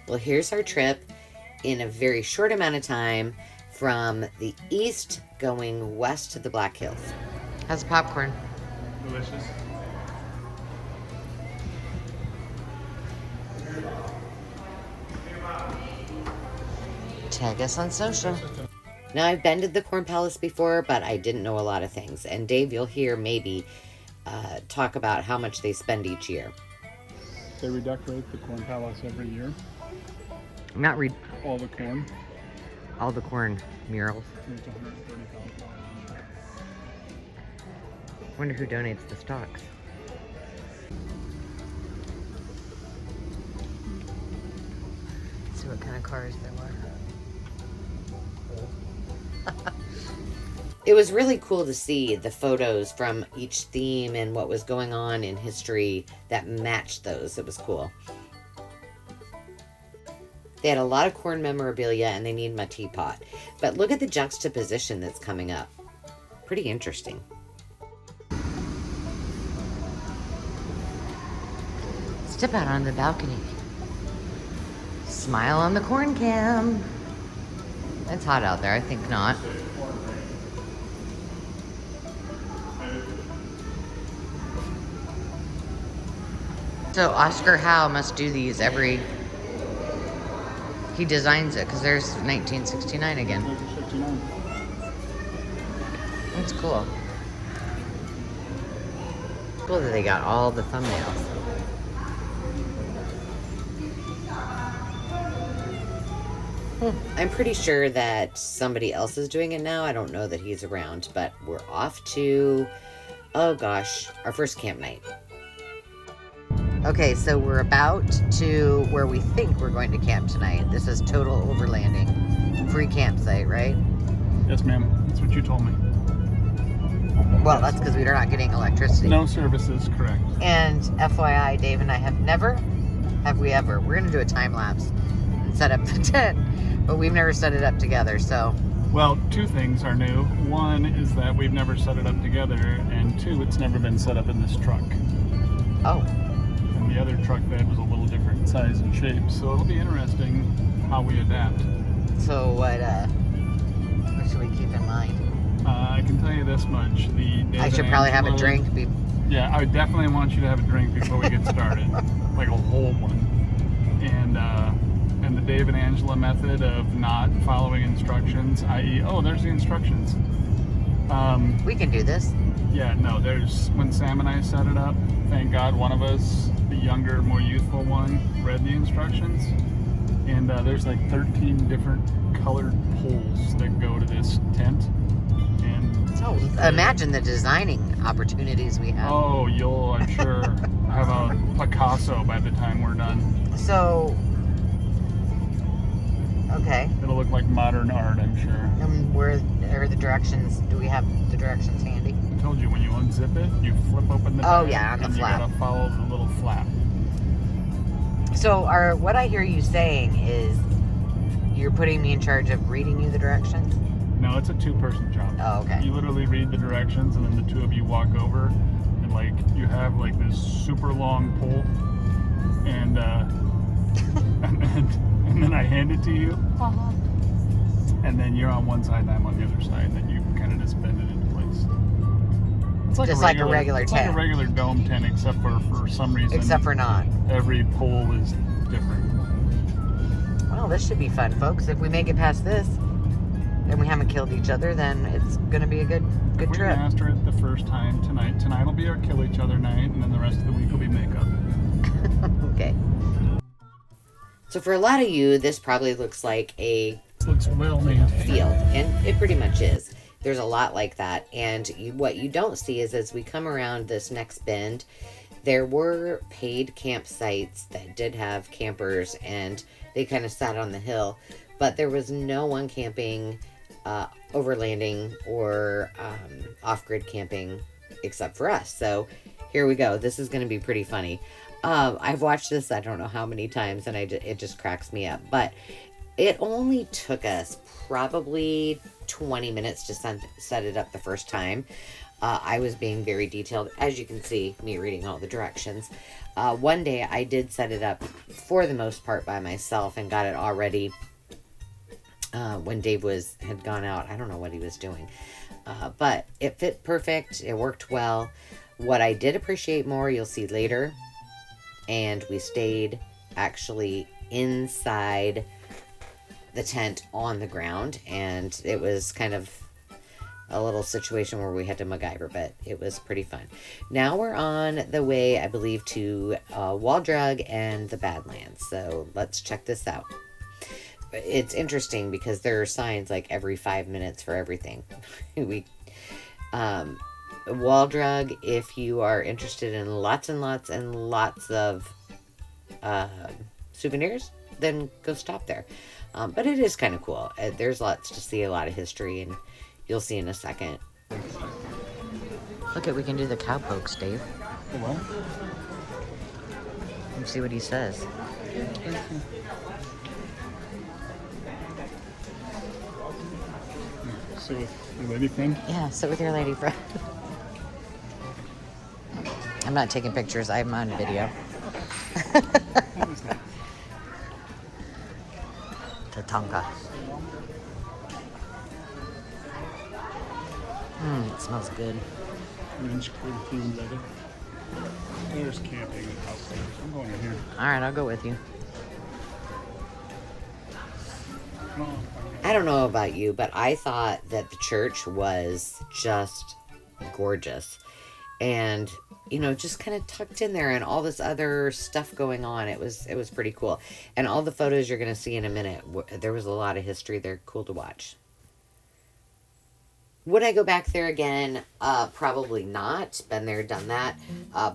Well, here's our trip in a very short amount of time from the east going west to the Black Hills. How's the popcorn? Delicious. Tag us on social. Now, I've been to the Corn Palace before, but I didn't know a lot of things. And Dave, you'll hear maybe talk about how much they spend each year. They redecorate the Corn Palace every year. Not read all the corn. All the corn murals. It's $130,000. Wonder who donates the stocks. See what kind of cars there were. It was really cool to see the photos from each theme and what was going on in history that matched those. It was cool. They had a lot of corn memorabilia and they need my teapot. But look at the juxtaposition that's coming up. Pretty interesting. Step out on the balcony. Smile on the corn cam. It's hot out there, I think not. So Oscar Howe must do these every... He designs it, because there's 1969 again. 1969. That's cool. Cool that they got all the thumbnails. I'm pretty sure that somebody else is doing it now. I don't know that he's around, but we're off to, oh gosh, our first camp night. Okay, so we're about to where we think we're going to camp tonight. This is total overlanding. Free campsite, right? Yes, ma'am. That's what you told me. Well, that's because we're not getting electricity. No services, correct. And FYI, Dave and I have we ever, we're going to do a time lapse and set up the tent, but we've never set it up together, so. Well, two things are new. One is that we've never set it up together, and two, it's never been set up in this truck. Oh. And the other truck bed was a little different size and shape, so it'll be interesting how we adapt. So what should we keep in mind? I can tell you this much. I should probably have a drink. Yeah, I definitely want you to have a drink before we get started. Like a whole one. And the Dave and Angela method of not following instructions, i.e., oh, there's the instructions. We can do this. Yeah, no, when Sam and I set it up, thank God one of us, the younger, more youthful one, read the instructions. And there's like 13 different colored poles that go to this tent. Oh, imagine the designing opportunities we have. Oh, you'll, I'm sure, have a Picasso by the time we're done. So, okay. It'll look like modern art, I'm sure. And where are the directions? Do we have the directions handy? I told you, when you unzip it, you flip open the bag. Oh, yeah, on the flap. You gotta follow the little flap. So, what I hear you saying is you're putting me in charge of reading you the directions? No, it's a two-person job. Oh, okay. You literally read the directions, and then the two of you walk over, and like you have like this super long pole, and and then I hand it to you, and then you're on one side and I'm on the other side, and then you kind of just bend it into place. It's like just like a regular tent. It's like a regular dome tent, except for some reason. Except for not. Every pole is different. Well, this should be fun, folks. If we make it past this, and we haven't killed each other, then it's going to be a good trip. We master it the first time tonight. Tonight will be our kill each other night, and then the rest of the week will be makeup. Okay. So for a lot of you, this probably looks like looks well maintained field, and it pretty much is. There's a lot like that, and what you don't see is as we come around this next bend, there were paid campsites that did have campers, and they kind of sat on the hill, but there was no one camping, overlanding, or off-grid camping except for us. So here we go. This is going to be pretty funny. I've watched this I don't know how many times, and it just cracks me up. But it only took us probably 20 minutes to set it up the first time. I was being very detailed, as you can see, me reading all the directions. One day I did set it up for the most part by myself and got it all ready when Dave had gone out. I don't know what he was doing. But it fit perfect. It worked well. What I did appreciate more, you'll see later. And we stayed actually inside the tent on the ground. And it was kind of a little situation where we had to MacGyver, but it was pretty fun. Now we're on the way, I believe, to Wall Drug and the Badlands. So let's check this out. It's interesting because there are signs like every 5 minutes for everything. Wall Drug, if you are interested in lots and lots and lots of souvenirs, then go stop there. But it is kind of cool. There's lots to see, a lot of history, and you'll see in a second. Look, we can do the cowpokes, Dave. What? Let's see what he says. Sit with your lady friend? Yeah, sit with your lady friend. I'm not taking pictures. I'm on video. Tatanka. It smells good. There's camping and house. I'm going in here. All right, I'll go with you. Come on. I don't know about you, but I thought that the church was just gorgeous. And, you know, just kind of tucked in there and all this other stuff going on. It was pretty cool. And all the photos you're going to see in a minute, there was a lot of history there. Cool to watch. Would I go back there again? Probably not. Been there, done that.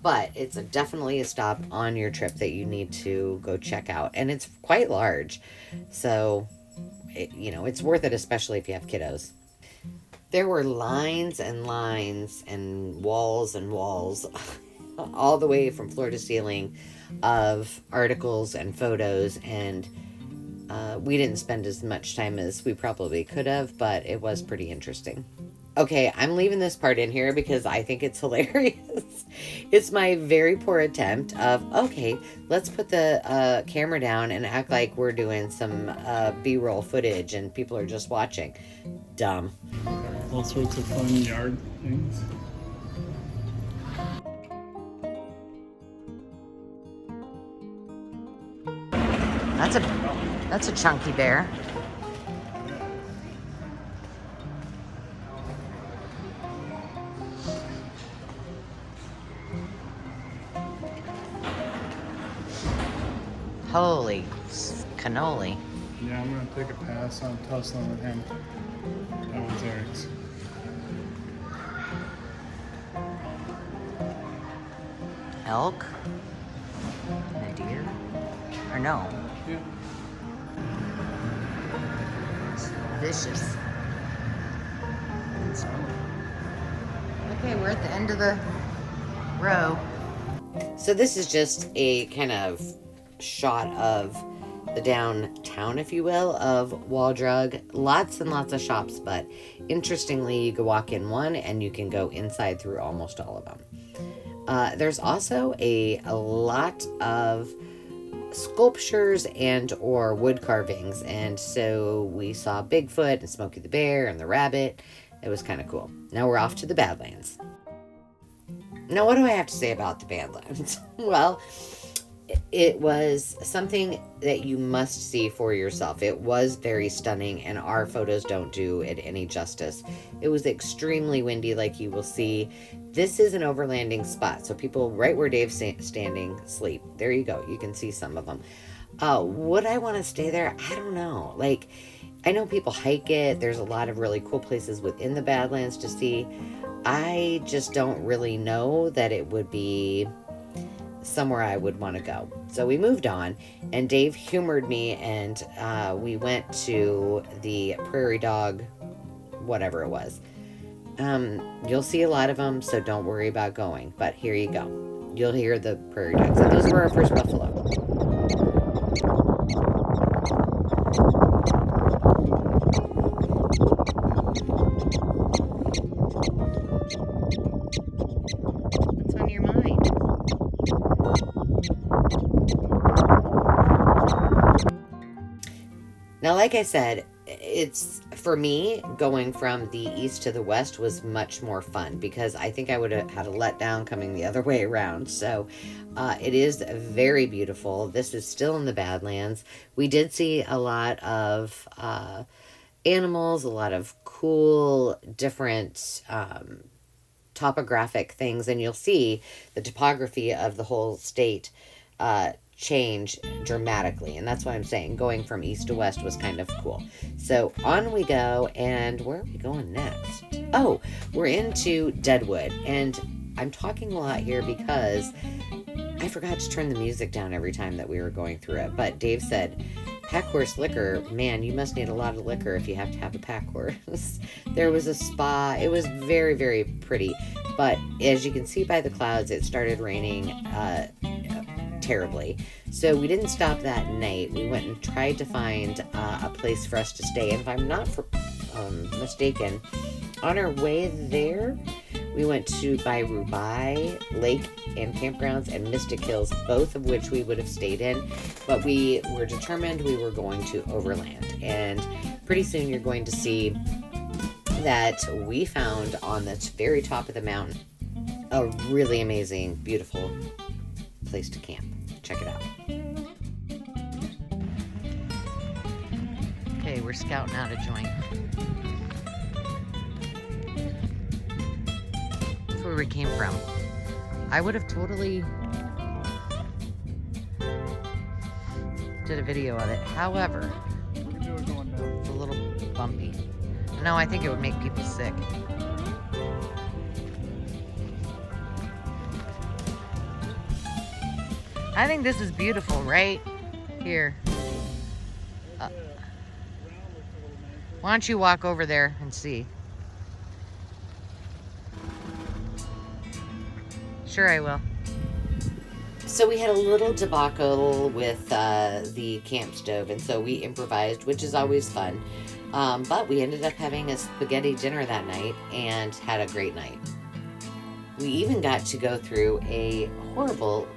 But it's definitely a stop on your trip that you need to go check out. And it's quite large. So, it's worth it, especially if you have kiddos. There were lines and lines and walls all the way from floor to ceiling of articles and photos. And we didn't spend as much time as we probably could have, but it was pretty interesting. Okay, I'm leaving this part in here because I think it's hilarious. It's my very poor attempt of, okay, let's put the camera down and act like we're doing some B-roll footage and people are just watching. Dumb. All sorts of fun yard things. That's a chunky bear. Holy cannoli. Yeah, I'm going to take a pass on tussling with him. That one's Eric's. Elk? And a deer? Or no? Yeah. It's vicious. Okay, we're at the end of the row. So this is just a kind of shot of the downtown, if you will, of Wall Drug. Lots and lots of shops, but interestingly, you can walk in one and you can go inside through almost all of them. There's also a lot of sculptures and or wood carvings, and so we saw Bigfoot and Smokey the Bear and the rabbit. It was kind of cool. Now we're off to the Badlands. Now, what do I have to say about the Badlands? Well, it was something that you must see for yourself. It was very stunning, and our photos don't do it any justice. It was extremely windy, like you will see. This is an overlanding spot, so people right where Dave's standing sleep. There you go. You can see some of them. Would I want to stay there? I don't know. Like, I know people hike it. There's a lot of really cool places within the Badlands to see. I just don't really know that it would be somewhere I would want to go. So we moved on, and Dave humored me, and we went to the prairie dog, whatever it was. You'll see a lot of them, so don't worry about going. But here you go. You'll hear the prairie dogs. And those were our first buffalo. Now, like I said, it's, for me, going from the east to the west was much more fun because I think I would have had a letdown coming the other way around. So it is very beautiful. This is still in the Badlands. We did see a lot of animals, a lot of cool different topographic things, and you'll see the topography of the whole state change dramatically, and that's what I'm saying, going from east to west was kind of cool. So on we go, and where are we going next? Oh, we're into Deadwood, and I'm talking a lot here because I forgot to turn the music down every time that we were going through it, but Dave said, pack horse liquor, man, you must need a lot of liquor if you have to have a pack horse. There was a spa. It was very, very pretty, but as you can see by the clouds, it started raining terribly. So we didn't stop that night. We went and tried to find a place for us to stay, and if I'm not mistaken, on our way there, we went to Rubai Lake and Campgrounds and Mystic Hills, both of which we would have stayed in, but we were determined we were going to overland. And pretty soon you're going to see that we found on the very top of the mountain a really amazing, beautiful place to camp. Check it out. Okay, we're scouting out a joint. Where we came from. I would have totally did a video of it. However, it's a little bumpy. No, I think it would make people sick. I think this is beautiful right here. Why don't you walk over there and see? Sure, I will. So we had a little debacle with the camp stove, and so we improvised, which is always fun. But we ended up having a spaghetti dinner that night and had a great night. We even got to go through a horrible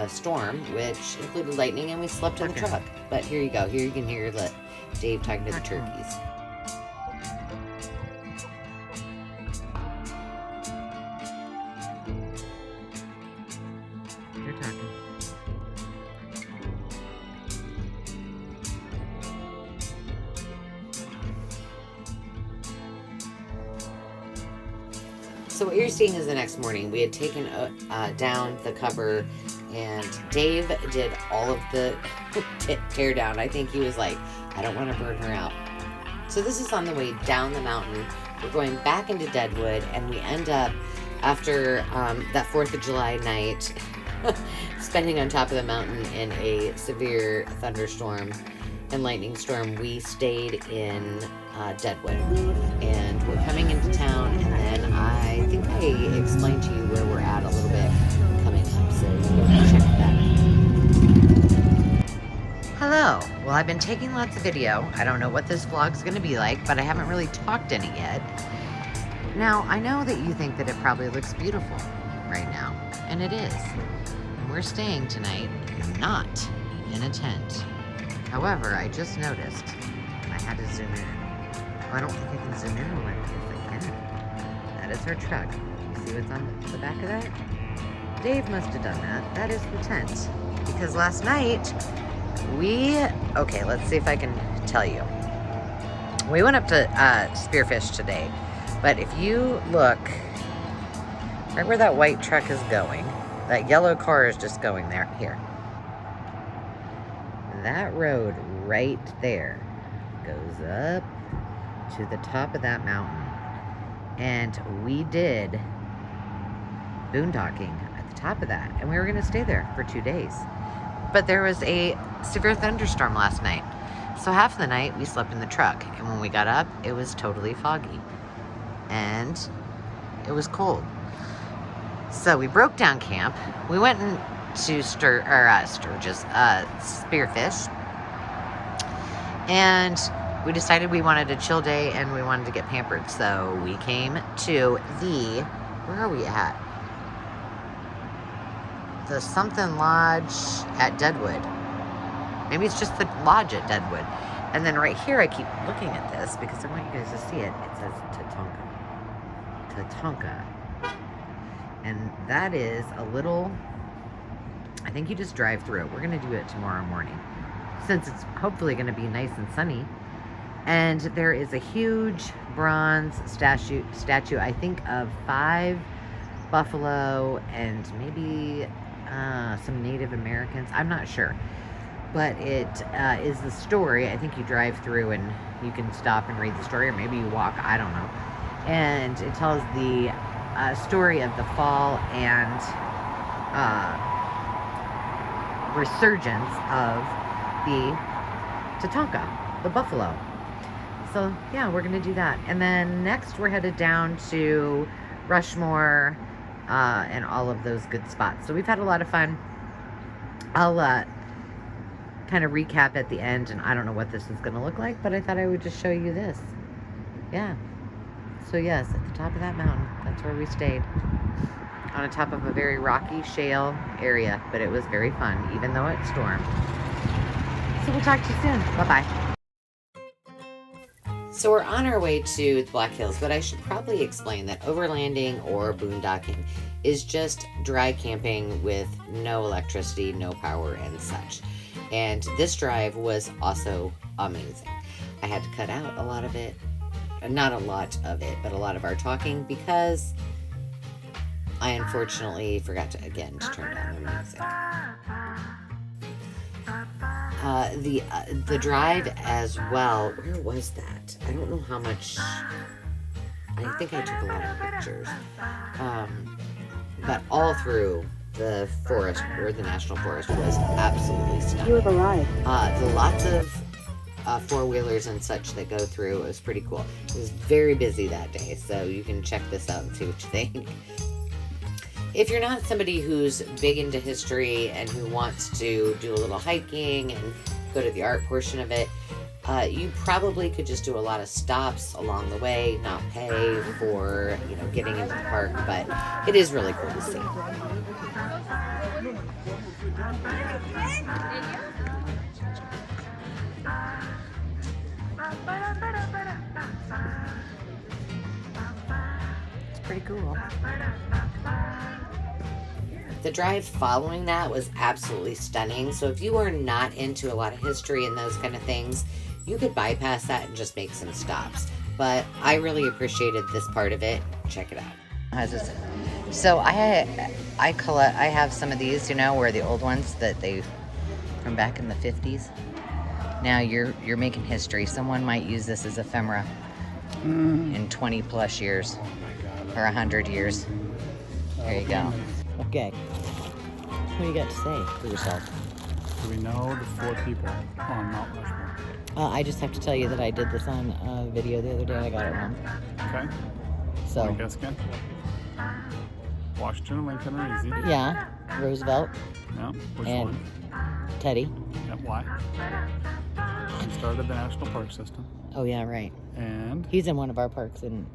storm, which included lightning, and we slept in the truck. But here you go. Here you can hear Dave talking to the turkeys. So what you're seeing is the next morning. We had taken down the cover, and Dave did all of the tear down. I think he was like, I don't want to burn her out. So this is on the way down the mountain. We're going back into Deadwood, and we end up, after that 4th of July night, spending on top of the mountain in a severe thunderstorm and lightning storm, we stayed in Deadwood, and we're coming into town, and then I think I explained to you where we're at a little bit coming up, so you can check that. Hello. Well, I've been taking lots of video. I don't know what this vlog's going to be like, but I haven't really talked any yet. Now, I know that you think that it probably looks beautiful right now, and it is. And we're staying tonight not in a tent. However, I just noticed, and I had to zoom in. Oh, I don't think I can zoom in on it. Yes, I can. That is our truck. You see what's on the back of that? Dave must have done that. That is the tent. Because last night, okay, let's see if I can tell you. We went up to Spearfish today. But if you look, right where that white truck is going, that yellow car is just going there. Here. That road right there goes up to the top of that mountain, and we did boondocking at the top of that, and we were going to stay there for 2 days, but there was a severe thunderstorm last night, so half of the night we slept in the truck, and when we got up it was totally foggy and it was cold. So we broke down camp. We went to Sturgis, Spearfish, and we decided we wanted a chill day and we wanted to get pampered. So we came to where are we at? The something lodge at Deadwood. Maybe it's just the lodge at Deadwood. And then right here, I keep looking at this because I want you guys to see it. It says Tatanka. Tatanka. And that is a little, I think you just drive through it. We're going to do it tomorrow morning, since it's hopefully going to be nice and sunny. And there is a huge bronze statue, I think, of 5 buffalo and maybe some Native Americans. I'm not sure. But it is the story. I think you drive through and you can stop and read the story, or maybe you walk. I don't know. And it tells the story of the fall and resurgence of the Tatanka, the buffalo. So, yeah, we're going to do that. And then next we're headed down to Rushmore and all of those good spots. So we've had a lot of fun. I'll kind of recap at the end, and I don't know what this is going to look like, but I thought I would just show you this. Yeah. So yes, at the top of that mountain, that's where we stayed. On the top of a very rocky shale area, but it was very fun, even though it stormed. So we'll talk to you soon. Bye-bye. So we're on our way to the Black Hills, but I should probably explain that overlanding or boondocking is just dry camping with no electricity, no power, and such. And this drive was also amazing. I had to cut out a lot of it. Not a lot of it, but a lot of our talking, because I unfortunately forgot to turn down the music. The drive as well, where was that? I don't know how much. I think I took a lot of pictures. But all through the forest, or the national forest, was absolutely stunning. You have arrived. Lots of four-wheelers and such that go through. It was pretty cool. It was very busy that day, so you can check this out and see what you think. If you're not somebody who's big into history and who wants to do a little hiking and go to the art portion of it, you probably could just do a lot of stops along the way, not pay for, getting into the park, but it is really cool to see. It's pretty cool. The drive following that was absolutely stunning. So if you are not into a lot of history and those kind of things, you could bypass that and just make some stops. But I really appreciated this part of it. Check it out. How's this? So I have some of these, where the old ones that they from back in the 50s. Now you're making history. Someone might use this as ephemera in 20 plus years or 100 years. There you go. Okay. What do you got to say for yourself? Do we know the 4 people on Mount Rushmore? I just have to tell you that I did this on a video the other day. I got it wrong. Okay. So. Want to guess again? Washington and Lincoln are easy. Yeah. Roosevelt. Yeah. Which and one? Teddy. Yeah. Why? He started the national park system. Oh yeah, right. And he's in one of our parks, and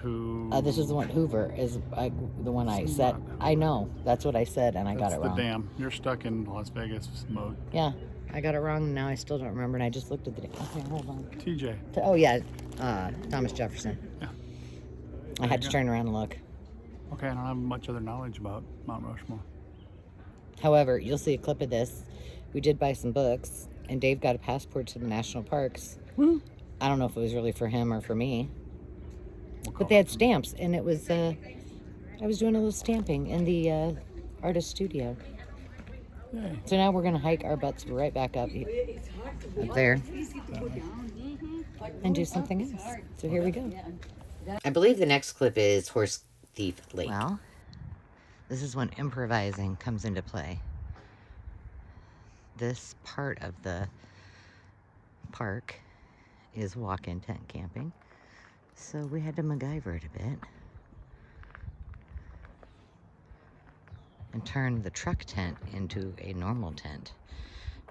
who? This is the one. Hoover is the one I said. I know that's what I said, and I got it wrong. The dam. You're stuck in Las Vegas mode. Yeah, I got it wrong. And now I still don't remember, and I just looked at the dam. Okay, hold on. TJ. Oh yeah, Thomas Jefferson. Yeah. I had to turn around and look. Okay, I don't have much other knowledge about Mount Rushmore. However, you'll see a clip of this. We did buy some books, and Dave got a passport to the national parks. I don't know if it was really for him or for me. But they had stamps, and it was, I was doing a little stamping in the artist studio. Yay. So now we're going to hike our butts right back up there and do something else. So here we go. I believe the next clip is Horse Thief Lake. Well, this is when improvising comes into play. This part of the park is walk-in tent camping, so we had to MacGyver it a bit and turn the truck tent into a normal tent.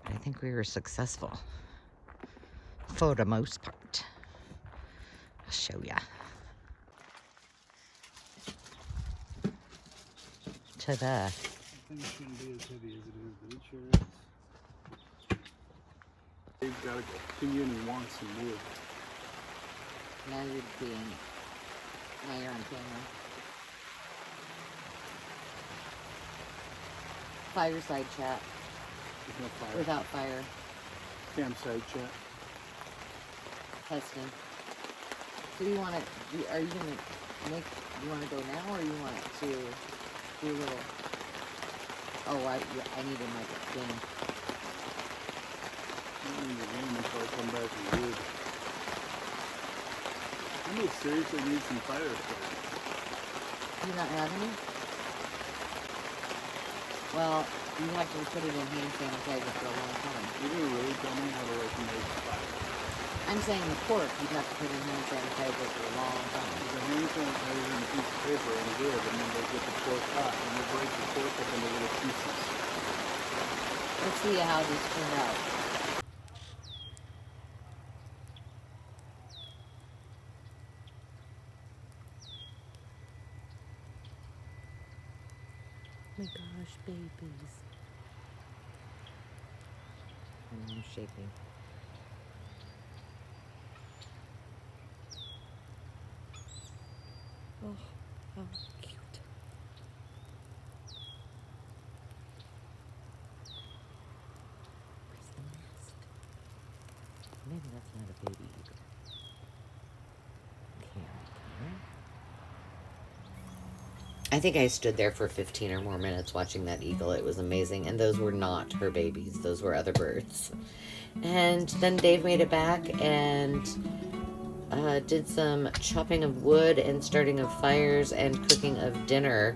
But I think we were successful for the most part. I'll show ya. Ta-da. Things shouldn't be as heavy as it is, but it sure is. They've got an opinion and wants some wood. Now you're on camera. Fireside chat. There's no fire. Without fire. Campsite chat. Testing. So you want to, are you going to you want to go now, or you want to do a little, I need to make a game. I need a game until I come back and wood. I may seriously need some fire starters. Do you not have any? Well, you have to put it in hand sanitizer for a long time. You're going to really tell me how to make fire? I'm saying the cork, you'd have to put in hand sanitizer for a long time. The hand sanitizer and a piece of paper and good, and then they get the cork hot, and they break the cork up into little pieces. Let's see how this turned out. Oh my gosh, babies. And I'm shaking. Oh, how cute. Where's the nest? Maybe that's not a baby eagle. I think I stood there for 15 or more minutes watching that eagle. It was amazing. And those were not her babies. Those were other birds. And then Dave made it back and did some chopping of wood and starting of fires and cooking of dinner.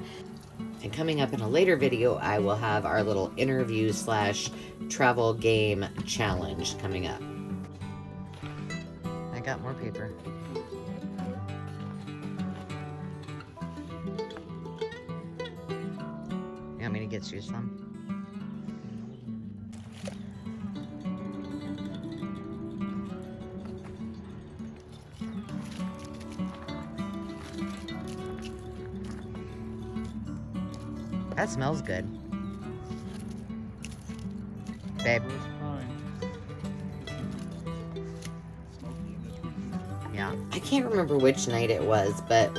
And coming up in a later video, I will have our little interview / travel game challenge coming up. I got more paper. You want me to get you some? That smells good. Babe. Yeah. I can't remember which night it was, but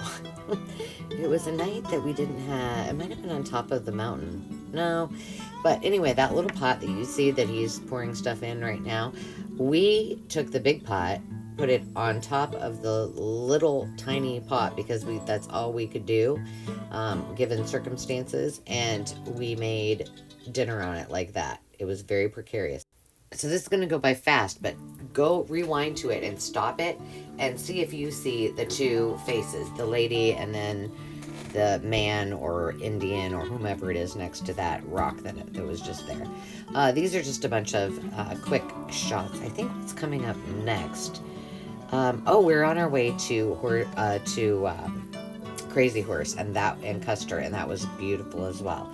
it was a night that we didn't have, it might have been on top of the mountain. No. But anyway, that little pot that you see that he's pouring stuff in right now, we took the big pot, put it on top of the little tiny pot because that's all we could do, given circumstances, and we made dinner on it like that. It was very precarious. So this is going to go by fast, but go rewind to it and stop it and see if you see the two faces, the lady and then the man or Indian or whomever it is next to that rock that was just there. These are just a bunch of quick shots. I think what's coming up next. We're on our way to Crazy Horse and Custer, and that was beautiful as well.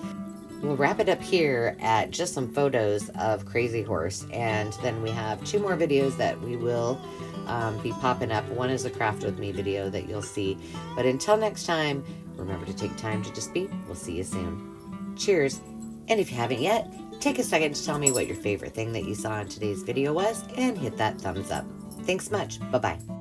We'll wrap it up here at just some photos of Crazy Horse, and then we have 2 more videos that we will be popping up. One is a Craft With Me video that you'll see. But until next time, remember to take time to just be. We'll see you soon. Cheers. And if you haven't yet, take a second to tell me what your favorite thing that you saw in today's video was, and hit that thumbs up. Thanks much. Bye-bye.